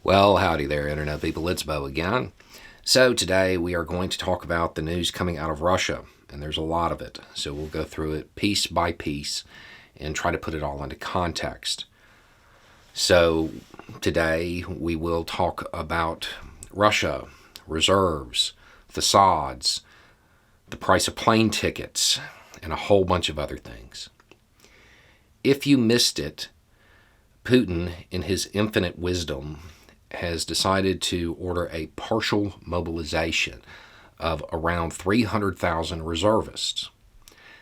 Well, howdy there, Internet people. It's Bo again. So, today we are going to talk about the news coming out of Russia, and there's a lot of it. So, we'll go through it piece by piece and try to put it all into context. So, today we will talk about Russia, reserves, facades, the price of plane tickets, and a whole bunch of other things. If you missed it, Putin, in his infinite wisdom, has decided to order a partial mobilization of around 300,000 reservists.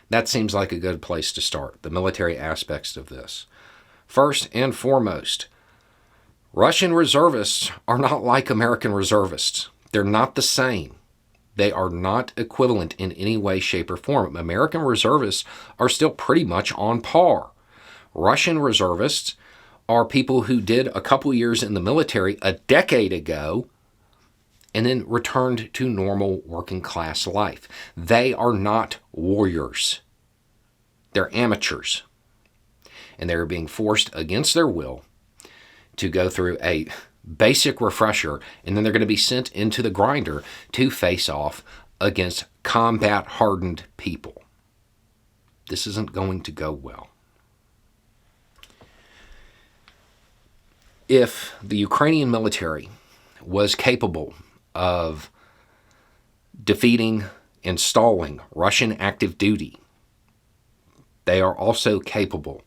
That seems like a good place to start, the military aspects of this. First and foremost, Russian reservists are not like American reservists. They're not the same. They are not equivalent in any way, shape, or form. American reservists are still pretty much on par. Russian reservists are people who did a couple years in the military a decade ago and then returned to normal working class life. They are not warriors. They're amateurs. And they're being forced against their will to go through a basic refresher, and then they're going to be sent into the grinder to face off against combat-hardened people. This isn't going to go well. If the Ukrainian military was capable of defeating and stalling Russian active duty, they are also capable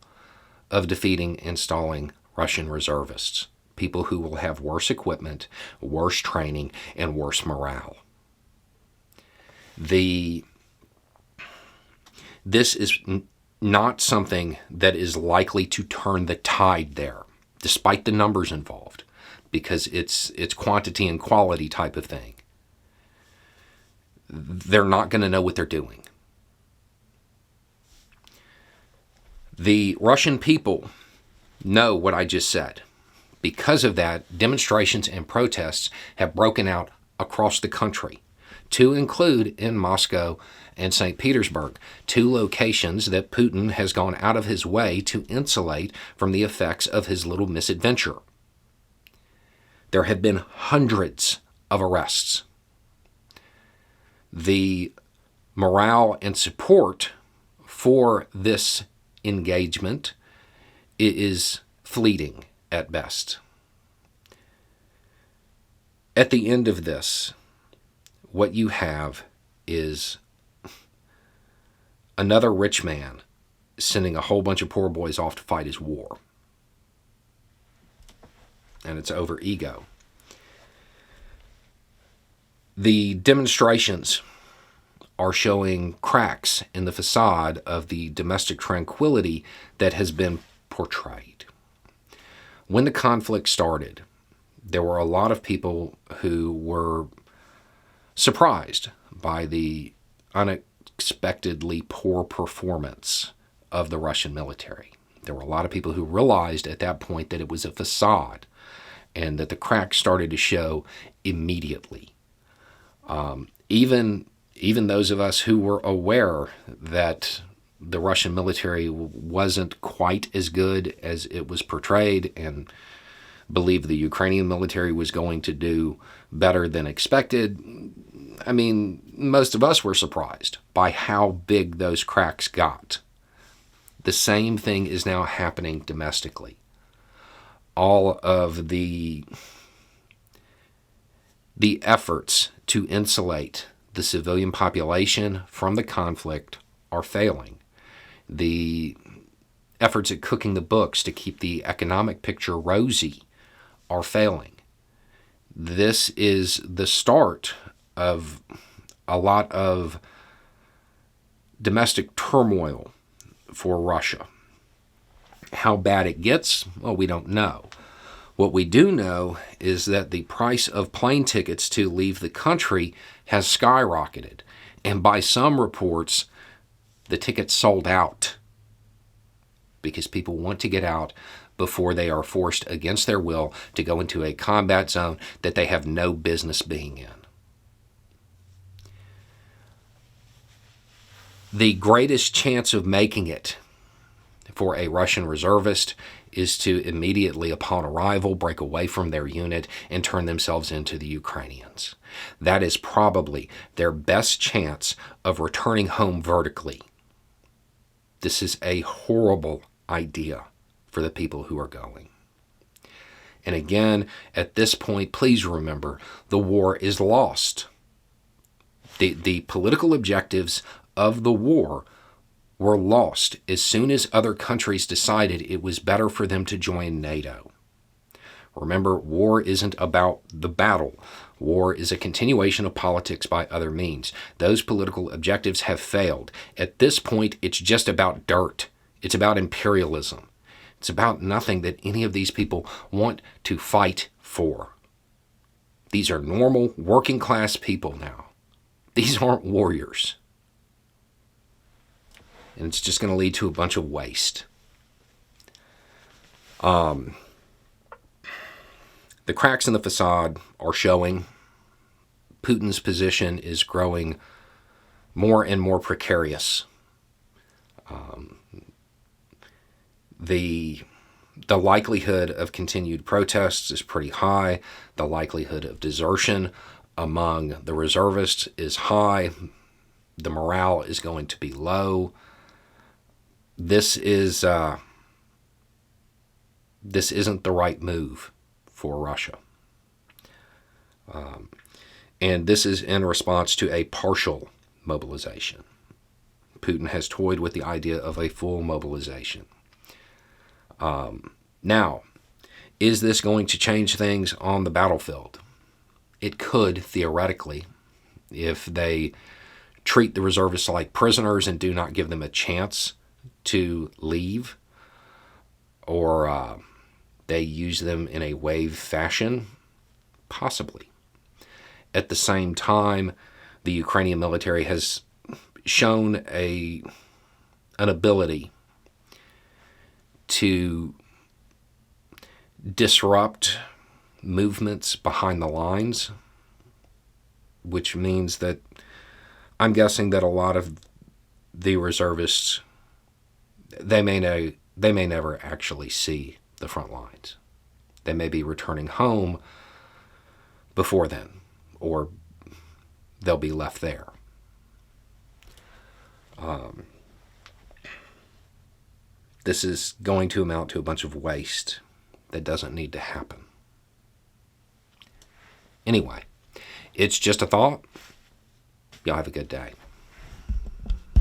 of defeating and stalling Russian reservists, people who will have worse equipment, worse training, and worse morale. This is not something that is likely to turn the tide there, despite the numbers involved, because it's quantity and quality type of thing. They're not going to know what they're doing. The Russian people know what I just said. Because of that, demonstrations and protests have broken out across the country, to include in Moscow and St. Petersburg, two locations that Putin has gone out of his way to insulate from the effects of his little misadventure. There have been hundreds of arrests. The morale and support for this engagement is fleeting at best. At the end of this, what you have is another rich man sending a whole bunch of poor boys off to fight his war. And it's over ego. The demonstrations are showing cracks in the facade of the domestic tranquility that has been portrayed. When the conflict started, there were a lot of people who were surprised by the unexpectedly poor performance of the Russian military. There were a lot of people who realized at that point that it was a facade and that the cracks started to show immediately. Even those of us who were aware that the Russian military wasn't quite as good as it was portrayed and believed the Ukrainian military was going to do better than expected, I mean, most of us were surprised by how big those cracks got. The same thing is now happening domestically. All of the efforts to insulate the civilian population from the conflict are failing. The efforts at cooking the books to keep the economic picture rosy are failing. This is the start of a lot of domestic turmoil for Russia. How bad it gets, well, we don't know. What we do know is that the price of plane tickets to leave the country has skyrocketed. And by some reports, the tickets sold out because people want to get out before they are forced against their will to go into a combat zone that they have no business being in. The greatest chance of making it for a Russian reservist is to immediately, upon arrival, break away from their unit and turn themselves into the Ukrainians. That is probably their best chance of returning home vertically. This is a horrible idea for the people who are going. And again, at this point, please remember, the war is lost. The political objectives of the war were lost as soon as other countries decided it was better for them to join NATO. Remember, war isn't about the battle. War is a continuation of politics by other means. Those political objectives have failed. At this point, it's just about dirt. It's about imperialism. It's about nothing that any of these people want to fight for. These are normal, working class people now. These aren't warriors. And it's just going to lead to a bunch of waste. The cracks in the facade are showing. Putin's position is growing more and more precarious. The likelihood of continued protests is pretty high. The likelihood of desertion among the reservists is high. The morale is going to be low. This isn't the right move for Russia. And this is in response to a partial mobilization. Putin has toyed with the idea of a full mobilization. Now, is this going to change things on the battlefield? It could, theoretically, if they treat the reservists like prisoners and do not give them a chance to leave, or they use them in a wave fashion, possibly. At the same time, the Ukrainian military has shown an ability to disrupt movements behind the lines, which means that I'm guessing that a lot of the reservists, they may never actually see the front lines. They may be returning home before then, or they'll be left there. This is going to amount to a bunch of waste that doesn't need to happen. Anyway, it's just a thought. Y'all have a good day.